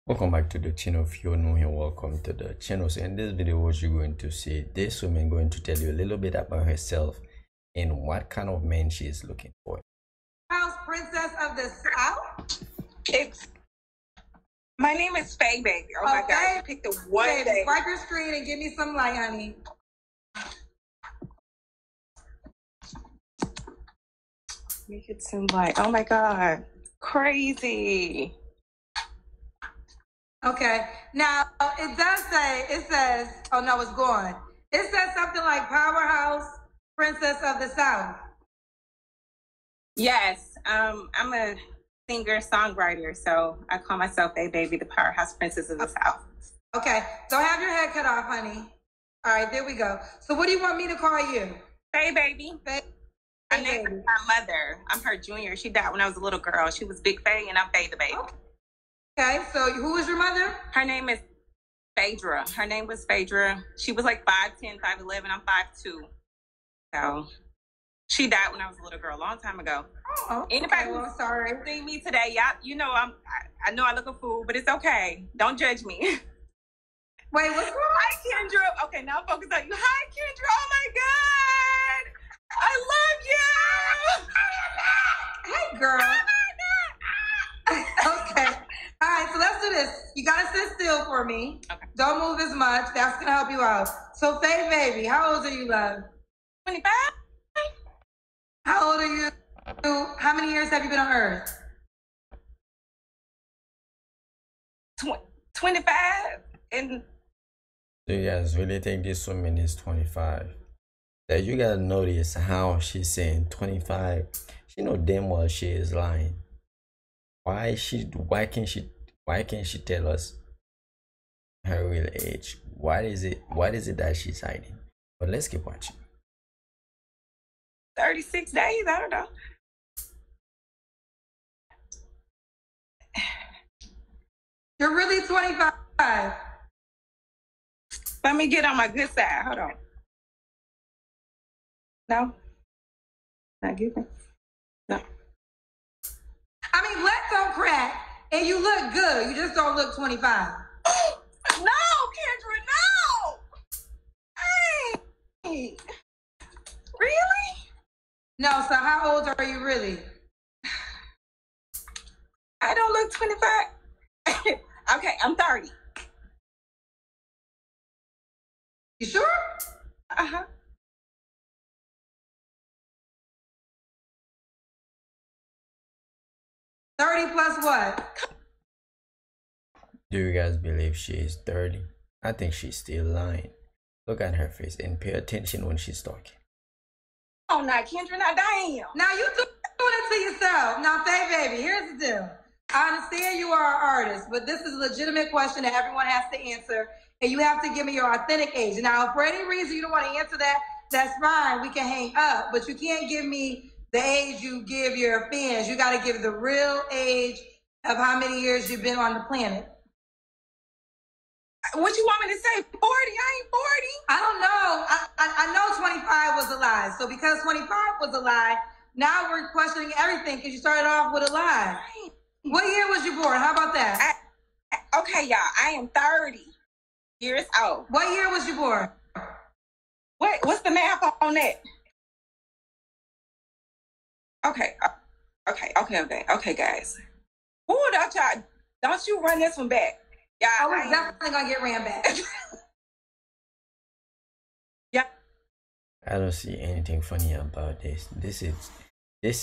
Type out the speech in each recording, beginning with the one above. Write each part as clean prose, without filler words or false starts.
Welcome back to the channel. If you're new here, welcome to the channel. So in this video, what you're going to see, this woman going to tell you a little bit about herself and what kind of man she is looking for. House Princess of the South? My name is Faye Baby. Oh my God, you picked the one day. Wipe your screen and give me some light, honey. Make it some light. Oh my God, crazy. Okay, now it says, oh no, it's gone. It says something like Powerhouse Princess of the South. Yes, I'm a singer-songwriter, so I call myself Faye Baby, the Powerhouse Princess of the South. Okay, don't have your head cut off, honey. All right, there we go. So what do you want me to call you? Faye Baby. Faye I named my mother. I'm her junior. She died when I was a little girl. She was Big Faye, and I'm Faye the Baby. Okay, so who was your mother? Her name is Phaedra. Her name was Phaedra. She was like 5'10", 5'11". I'm 5'2". So she died when I was a little girl, a long time ago. Oh, Anybody okay, well, sorry. see me today, y'all, you know I know I look a fool, but it's okay. Don't judge me. Wait, what's wrong? Hi, Kendra. Okay, now focus on you. Hi, Kendra. Oh my God, I love you. Hey, girl. Okay. All right, so let's do this. You gotta sit still for me. Okay. Don't move as much. That's gonna help you out. So, Faye Baby, how old are you, love? 25. How old are you? How many years have you been on Earth? 25 and. Do you guys really think this woman is 25? That you gotta notice how she's saying 25. She know damn well she is lying. Why can't she tell us her real age? What is it that she's hiding? But let's keep watching. 36 days, I don't know. You're really 25. Let me get on my good side. Hold on. No. Not giving. No. I mean, legs don't crack, and you look good. You just don't look 25. No, Kendra, no. Hey. Really? No, so how old are you really? I don't look 25. Okay, I'm 30. You sure? Uh-huh. $30 plus what? Do you guys believe she is 30? I think she's still lying. Look at her face and pay attention when she's talking. Oh, not Kendra, not Diane. Now you doing it to yourself. Now, Faye Baby, here's the deal. I understand you are an artist, but this is a legitimate question that everyone has to answer, and you have to give me your authentic age. Now, if for any reason you don't want to answer that, that's fine. We can hang up, but you can't give me the age you give your fans. You got to give the real age of how many years you've been on the planet. What you want me to say? 40? I ain't 40. I don't know. I know 25 was a lie. So because 25 was a lie, now we're questioning everything because you started off with a lie. What year was you born? How about that? Okay, y'all. I am 30 years old. What year was you born? What's the math on that? Okay, guys. Ooh, don't you run this one back. Yeah, I was definitely gonna get ran back. Yeah. I don't see anything funny about this. This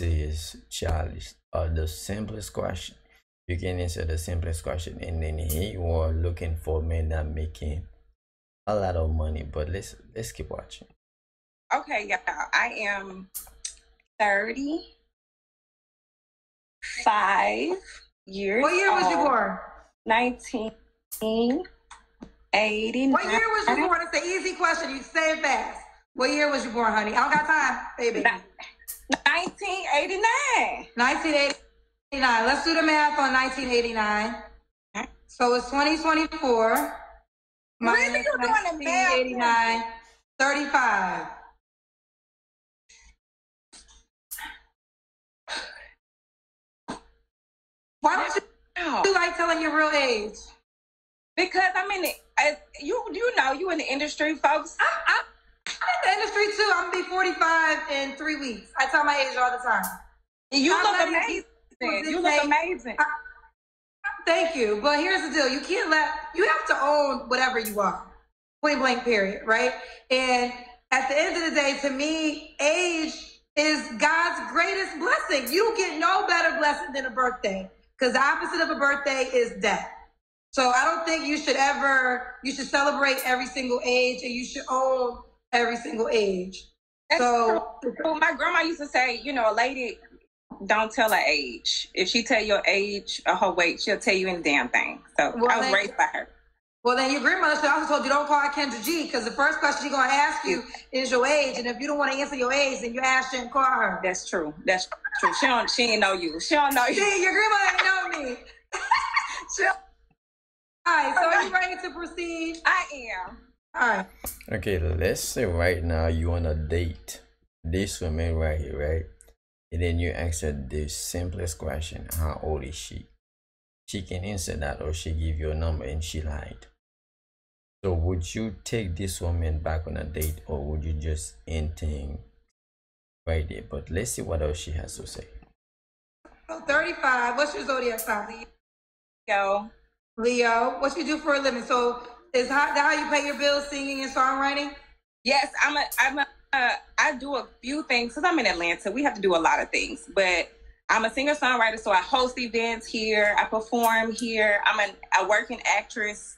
is childish. The simplest question. You can answer the simplest question, and then here you are looking for men that making a lot of money. But let's keep watching. Okay, y'all. I am 35 years. What year was you born? 1989. What year was you born? It's an easy question. You say it fast. What year was you born, honey? I don't got time, baby. 1989. 1989. Let's do the math on 1989. So it's 2024. Really? You're doing the math? 1989. 35. Why don't you Wow. You like telling your real age? Because I'm in the, you know, you in the industry, folks. I'm in the industry too. I'm gonna be 45 in 3 weeks. I tell my age all the time. You look amazing. You look amazing. Thank you. But here's the deal. You have to own whatever you are. Point blank period, right? And at the end of the day, to me, age is God's greatest blessing. You get no better blessing than a birthday, because the opposite of a birthday is death. So I don't think you should celebrate every single age, and you should own every single age. That's so true. My grandma used to say, you know, a lady, don't tell her age. If she tell your age or her weight, she'll tell you any damn thing. So I was raised by her. Well, then your grandmother should also told you don't call her Kendra G, because the first question she's going to ask you is your age. And if you don't want to answer your age, then your ass shouldn't call her. That's true. That's true. She ain't know you. She don't know you. See, your grandma ain't know me. All right, so are you ready to proceed? I am. All right. Okay, let's say right now you on a date. This woman right here, right? And then you ask her the simplest question: how old is she? She can answer that, or she give you a number and she lied. So would you take this woman back on a date, or would you just end thing right there? But let's see what else she has to say. So 35. What's your zodiac sign? Leo. Leo. What you do for a living? So is that how you pay your bills, singing and songwriting? Yes, I do a few things because I'm in Atlanta. We have to do a lot of things, but I'm a singer-songwriter, so I host events here. I perform here. I'm a working actress,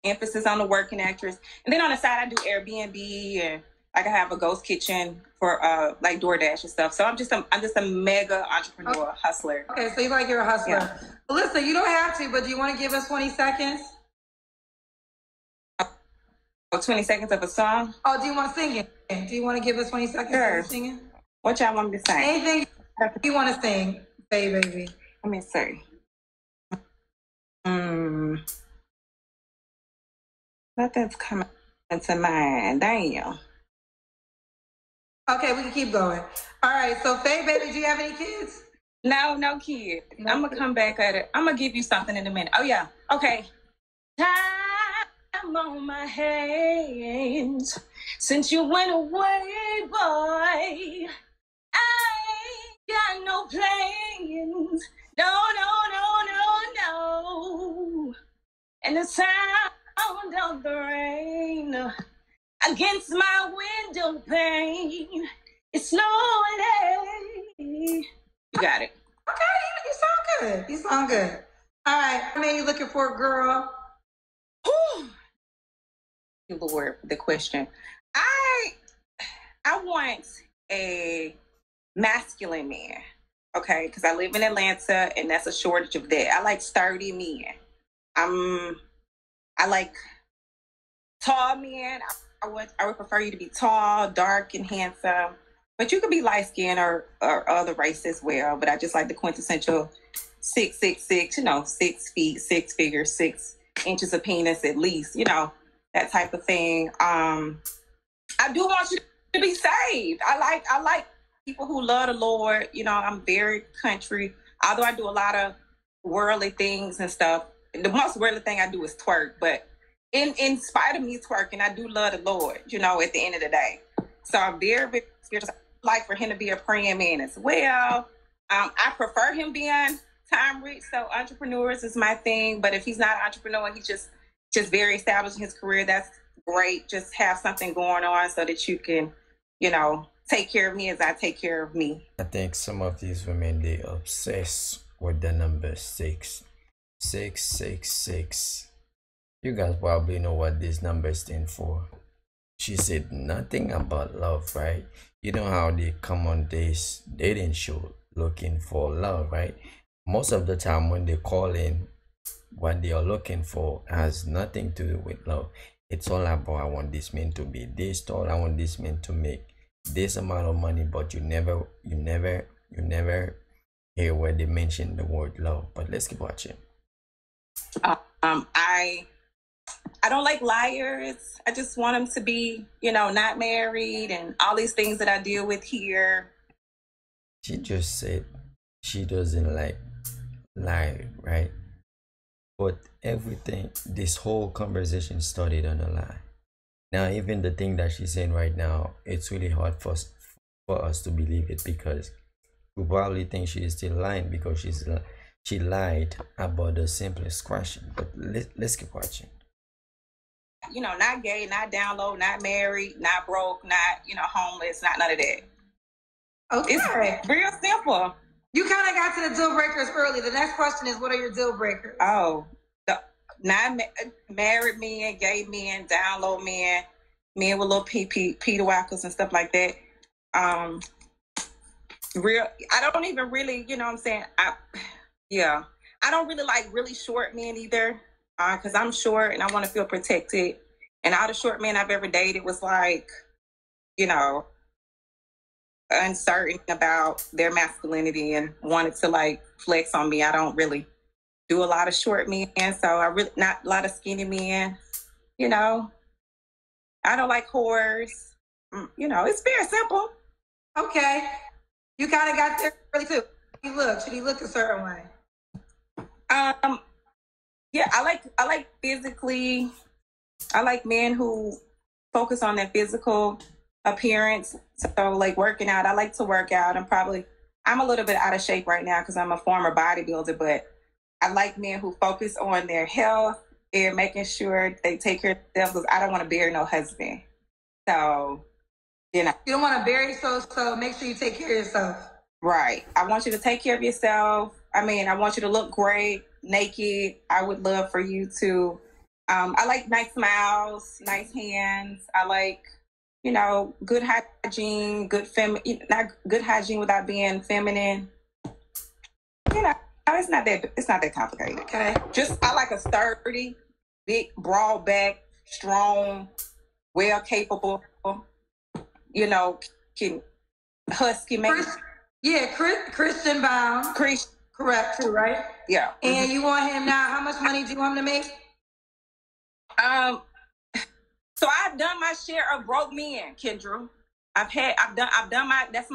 emphasis on the working actress. And then on the side, I do Airbnb, and like I have a ghost kitchen for like DoorDash and stuff. So I'm just a mega entrepreneur, hustler. Okay, so you like you're a hustler. Yeah. Well, listen, you don't have to, but do you want to give us 20 seconds? 20 seconds of a song? Oh, do you want to sing it? Do you want to give us 20 seconds of singing? What y'all want me to sing? Anything you want to sing, baby. Let me see. Nothing's coming to mind. Damn. Okay, we can keep going. All right, so Faye, baby, do you have any kids? No kids. No. I'm going to come back at it. I'm going to give you something in a minute. Oh, yeah. Okay. Time on my hands since you went away, boy. I ain't got no plans. No. And the sound of the rain against my window pane, it's slowly. You got it. Okay, you sound good. You sound good. All right, I mean, you looking for a girl? Lord, the question. I want a masculine man, okay? Because I live in Atlanta, and that's a shortage of that. I like sturdy men. I like tall men. I would prefer you to be tall, dark, and handsome. But you could be light skinned or other race as well. But I just like the quintessential 6'6", you know, 6 feet, 6 figures, 6 inches of penis at least, you know, that type of thing. I do want you to be saved. I like people who love the Lord. You know, I'm very country. Although I do a lot of worldly things and stuff. The most worldly thing I do is twerk. But in spite of me twerking, I do love the Lord, you know, at the end of the day. So I'm very, very spiritual. I like for him to be a praying man as well. I prefer him being time rich. So entrepreneurs is my thing. But if he's not an entrepreneur, he's just very established in his career, that's great. Just have something going on so that you can, you know, take care of me as I take care of me. I think some of these women, they obsess with the number 6. 666. You guys probably know what this number stand for. She said nothing about love, right? You know how they come on this dating show looking for love, right? Most of the time when they call in, what they are looking for has nothing to do with love. It's all about, I want this man to be this tall, I want this man to make this amount of money, but you never hear where they mention the word love. But let's keep watching. I don't like liars. I just want them to be, you know, not married and all these things that I deal with here. She just said she doesn't like lie, right? But everything, this whole conversation started on a lie. Now, even the thing that she's saying right now, it's really hard for us to believe it because we probably think she is still lying because she lied about the simplest question. But let's keep watching. You know, not gay, not down low, not married, not broke, not, you know, homeless, not none of that. Okay. It's real simple. You kind of got to the deal breakers early. The next question is, what are your deal breakers? Oh, not married men, gay men, down low men, men with little Peter Wackles and stuff like that. I don't even really, you know what I'm saying? I don't really like really short men either, because I'm short and I want to feel protected. And all the short men I've ever dated was like, you know, uncertain about their masculinity and wanted to like flex on me. I don't really do a lot of short men, so I really not a lot of skinny men. You know, I don't like whores. You know, it's very simple. Okay, you kind of got there early too. Should he look a certain way? Yeah, I like physically. I like men who focus on their physical appearance. So like working out, I like to work out. I'm a little bit out of shape right now because I'm a former bodybuilder, but I like men who focus on their health and making sure they take care of themselves because I don't want to bury no husband. So, you know. You don't want to bury yourself, so make sure you take care of yourself. Right. I want you to take care of yourself. I mean, I want you to look great, naked. I would love for you to, I like nice smiles, nice hands. I like, you know, good hygiene, not good hygiene without being feminine. You know, it's not that complicated. Okay. Just, I like a sturdy, big, broad back, strong, well capable, you know, husky maybe. Christian bound. Correct, too, right? Yeah. And you want him now, how much money do you want him to make? So I've done my share of broke men, Kendra. I've done that's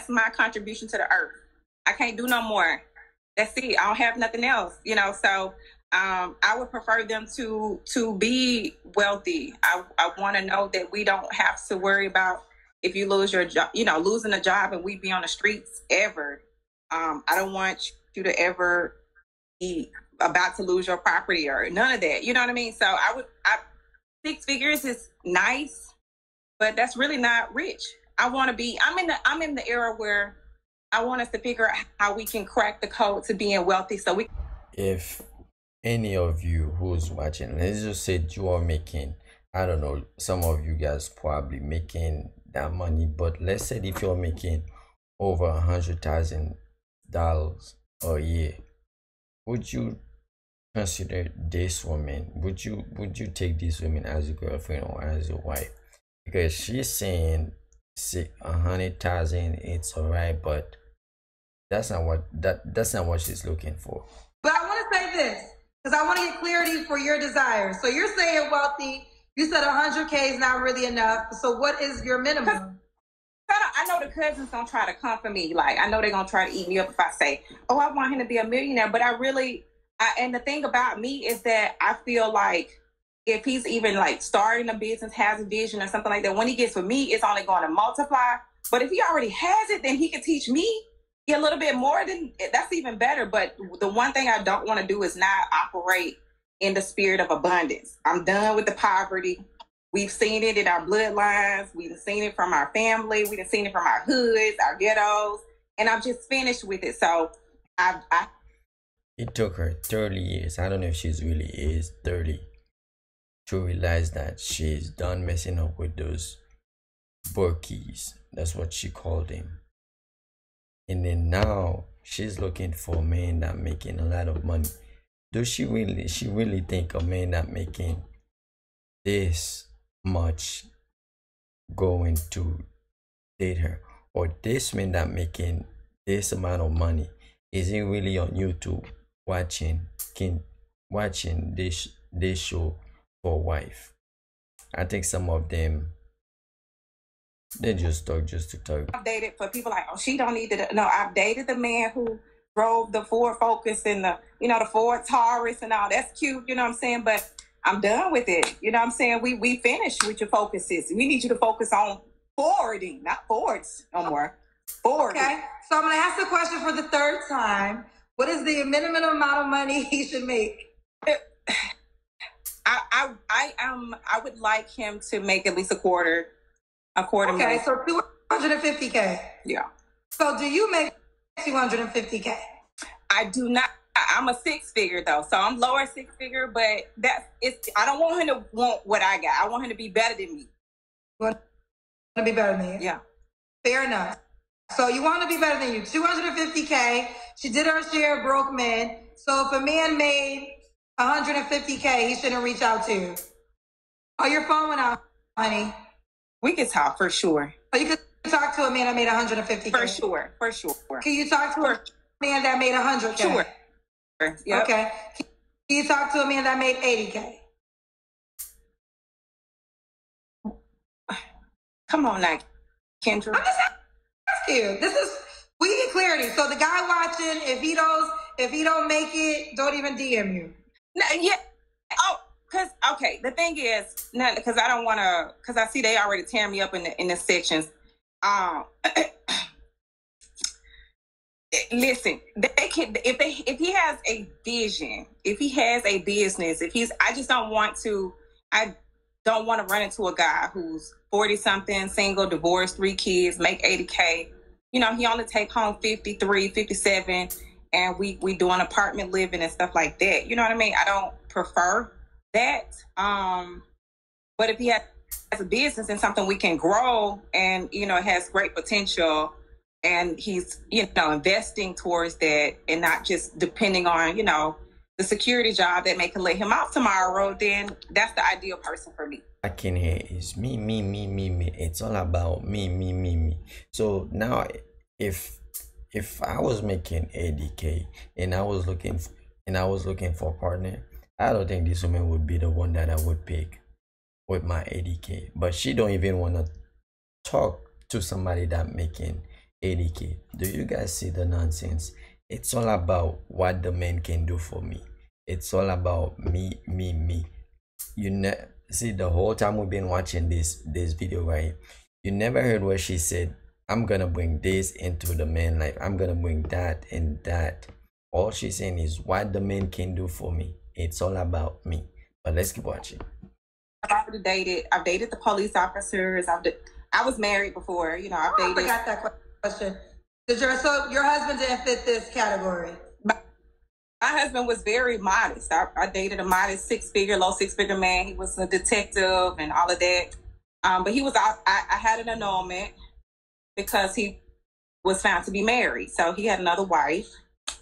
my contribution to the earth. I can't do no more. That's it. I don't have nothing else, you know. So I would prefer them to be wealthy. I want to know that we don't have to worry about if you lose your job, you know, losing a job and we be on the streets ever. I don't want you to ever be about to lose your property or none of that. You know what I mean? So 6 figures is nice, but that's really not rich. I'm in the era where I want us to figure out how we can crack the code to being wealthy. So If any of you who's watching, let's just say you are making, I don't know, some of you guys probably making that money, but let's say if you're making over $100,000 a year, would you consider this woman? Would you take this woman as a girlfriend or as a wife? Because she's saying 100,000, it's alright, but that's not what she's looking for. But I want to say this because I want to get clarity for your desires. So you're saying wealthy. You said 100K is not really enough. So what is your minimum? I know the cousins gonna try to come for me. Like I know they're gonna try to eat me up if I say, "Oh, I want him to be a millionaire." But and the thing about me is that I feel like if he's even like starting a business, has a vision or something like that, when he gets with me, it's only going to multiply. But if he already has it, then he can teach me a little bit more. Then that's even better. But the one thing I don't want to do is not operate in the spirit of abundance. I'm done with the poverty. We've seen it in our bloodlines. We've seen it from our family. We've seen it from our hoods, our ghettos, and I'm just finished with it. So it took her 30 years. I don't know if she's really is 30 to realize that she's done messing up with those bookies. That's what she called him. And then now she's looking for a man that making a lot of money. Does she really think a man that making this much going to date her? Or this man that making this amount of money, is he really on YouTube watching this show for a wife? I think some of them, they just talk just to talk. I've dated for people like, oh, she don't need to. No, I've dated the man who drove the Ford Focus and the Ford Taurus and all. That's cute, you know what I'm saying? But I'm done with it. You know what I'm saying? We finished with your focuses. We need you to focus on forwarding, not Fords no more. Forwarding. Okay. So I'm going to ask the question for the third time. What is the minimum amount of money he should make? I would like him to make at least a quarter Okay, million. so $250K. Yeah. So do you make $250K? I do not. I'm a six-figure though, so I'm lower six-figure. But I don't want him to want what I got. I want him to be better than me. You want to be better than you? Yeah. Fair enough. So you want to be better than you. $250K. She did her share of broke men. So if a man made $150K, he shouldn't reach out to you. Oh, your phone went out, honey. We can talk for sure. Oh, you could talk to a man that made $150K. For sure. Can you talk to a man that made $100K? Sure. Yep. Okay. Can you talk to a man that made $80K? Come on now, Kendra. I'm just asking you. We get clarity. So the guy watching, if he don't make it, don't even DM you. No, yeah. Oh, okay. The thing is, because I don't want to, because I see they already tear me up in the sections. Listen, they can if he has a vision, if he has a business, I don't want to run into a guy who's 40 something, single, divorced, 3 kids, make $80K. You know, he only take home 53, 57, and we doing apartment living and stuff like that. You know what I mean? I don't prefer that. But if he has a business and something we can grow and, it has great potential, and he's, investing towards that and not just depending on, the security job that may can let him out tomorrow, then that's the ideal person for me. I can hear is me. It's all about me. So now if I was making 80K and I was looking for a partner, I don't think this woman would be the one that I would pick with my 80K. But she don't even want to talk to somebody that making 80K. Do you guys see the nonsense? It's all about what the man can do for me. It's all about me. See, the whole time we've been watching this video, right? You never heard where she said, I'm gonna bring this into the man life, I'm gonna bring that and that. All she's saying is what the man can do for me. It's all about me. But let's keep watching. I've dated the police officers. I was married before, I've dated. I forgot that question. So your husband didn't fit this category? My husband was very modest. I dated a modest low six-figure man. He was a detective and all of that. But he was I had an annulment because he was found to be married. So he had another wife.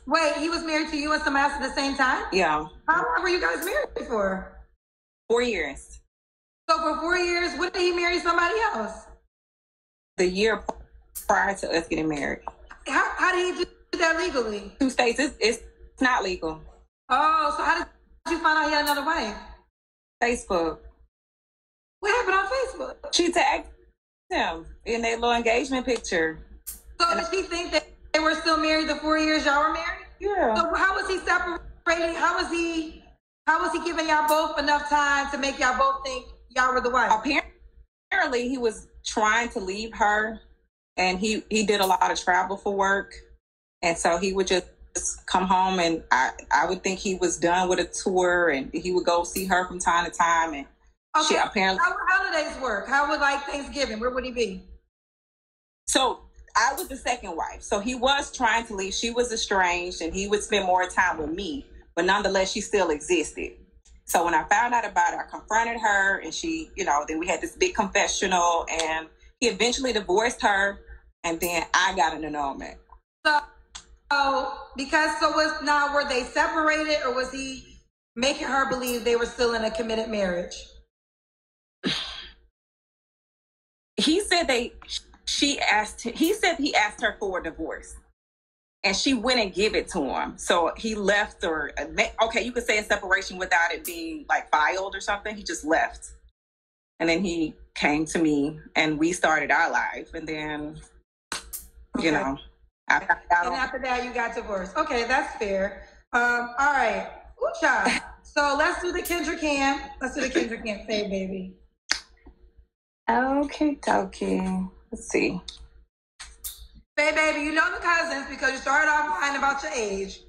Wait, he was married to you and somebody else at the same time? Yeah. How long were you guys married for? 4 years. So for 4 years, when did he marry somebody else? The year prior to us getting married. How did he do that legally? 2 states. It's not legal. Oh, so how did you find out he had another wife? Facebook. What happened on Facebook? She tagged him in their little engagement picture. So did she think that they were still married the 4 years y'all were married? Yeah. So how was he separating? How was he giving y'all both enough time to make y'all both think y'all were the wife? Apparently he was trying to leave her, and he did a lot of travel for work, and so he would just come home, and I would think he was done with a tour, and he would go see her from time to time. And okay. She apparently. How would holidays work? How would Thanksgiving? Where would he be? So I was the second wife, so he was trying to leave. She was estranged, and he would spend more time with me, but nonetheless, she still existed. So when I found out about it, I confronted her, and she, then we had this big confessional, and he eventually divorced her, and then I got an annulment. Were they separated, or was he making her believe they were still in a committed marriage? He said he asked her for a divorce, and she went and gave it to him. So he left her. Okay, you could say a separation without it being filed or something. He just left. And then he came to me, and we started our life. And then, I found out. And after that, you got divorced. Okay, that's fair. All right. Ooh, child. So let's do the Kendra Cam. Let's do the Kendra Cam fave, baby. Okay. Let's see. Fave, baby, you know the cousins because you started off lying about your age.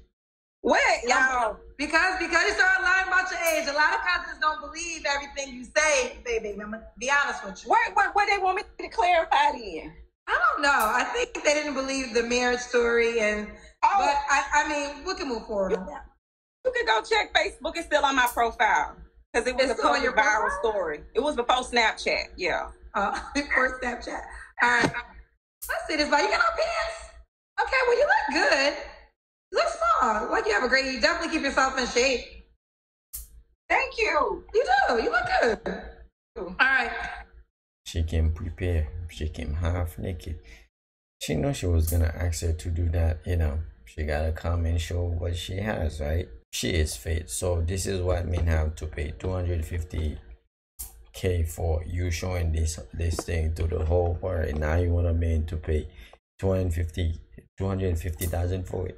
What, y'all? Because you started lying about your age. A lot of cousins don't believe everything you say, baby. I'm gonna be honest with you. What they want me to clarify then? I don't know. I think they didn't believe the marriage story, but I mean, we can move forward on that. You can go check Facebook. It's still on my profile because it was It's a still on your viral profile? story. It was before Snapchat. Yeah. Before Snapchat. All right. Let's see this. But you got no pants. Okay, well you look good. You look small. Like you have a great. You definitely keep yourself in shape. Thank you. You do. You look good. All right. She came prepared. She came half naked. She knew she was gonna ask her to do that, you know. She gotta come and show what she has, right? She is fit. So this is what men have to pay 250K for you showing this thing to the whole world. Now you want a man to pay 250,000 for it.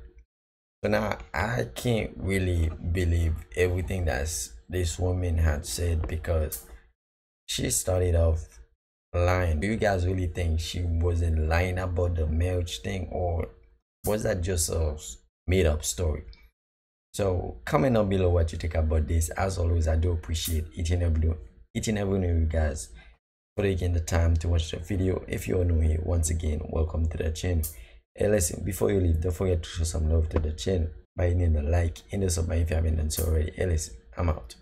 So now I can't really believe everything that this woman had said because she started off lying. Do you guys really think she wasn't lying about the marriage thing, or was that just a made up story? So comment down below what you think about this. As always, I do appreciate each and every one of you guys for taking the time to watch the video. If you're new here, once again, welcome to the channel. Hey, listen, before you leave, don't forget to show some love to the channel by hitting the like and the sub button if you haven't done so already. Hey, listen, I'm out.